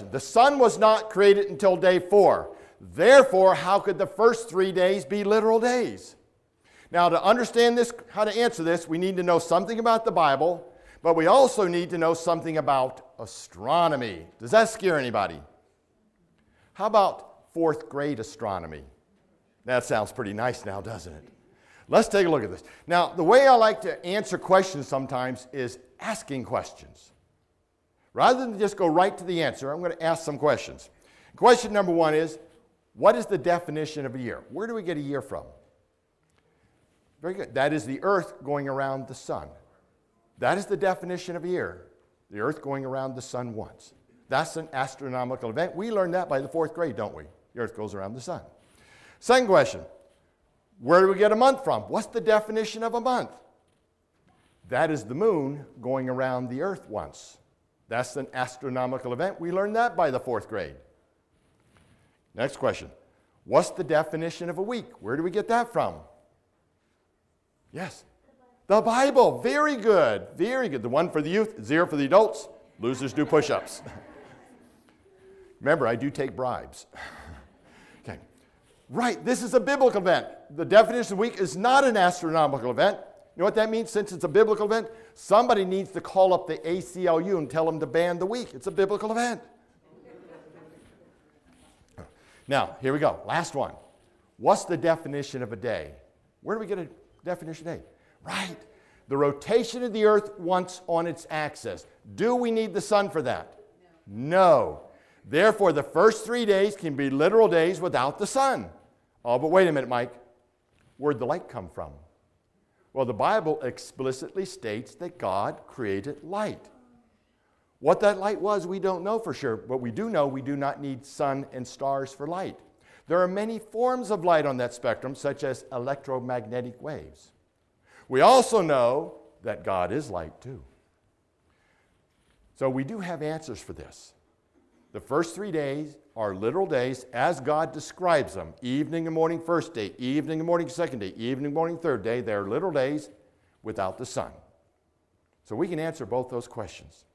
The sun was not created until day 4. Therefore, how could the first 3 days be literal days? Now, to understand this, how to answer this, we need to know something about the Bible, but we also need to know something about astronomy. Does that scare anybody? How about 4th grade astronomy? That sounds pretty nice now, doesn't it? Let's take a look at this. Now, the way I like to answer questions sometimes is asking questions. Rather than just go right to the answer, I'm going to ask some questions. Question number 1 is, what is the definition of a year? Where do we get a year from? Very good. That is the earth going around the sun. That is the definition of a year. The earth going around the sun once. That's an astronomical event. We learned that by the 4th grade, don't we? The earth goes around the sun. Second question, where do we get a month from? What's the definition of a month? That is the moon going around the earth once. That's an astronomical event. We learned that by the 4th grade. Next question, what's the definition of a week? Where do we get that from? Yes. The Bible. Very good. Very good. The 1 for the youth, 0 for the adults. Losers do push-ups. Remember, I do take bribes. Okay. Right. This is a biblical event. The definition of week is not an astronomical event. You know what that means? Since it's a biblical event, somebody needs to call up the ACLU and tell them to ban the week. It's a biblical event. Now, here we go. Last one. What's the definition of a day? Where do we get a definition of day? Right. The rotation of the earth once on its axis. Do we need the sun for that? No. Therefore, the first 3 days can be literal days without the sun. Oh, but wait a minute, Mike. Where'd the light come from? Well, the Bible explicitly states that God created light. What that light was, we don't know for sure, but we do know we do not need sun and stars for light. There are many forms of light on that spectrum, such as electromagnetic waves. We also know that God is light too. So we do have answers for this. The first 3 days are literal days as God describes them. Evening and morning first day, evening and morning second day, evening and morning third day. They're literal days without the sun. So we can answer both those questions.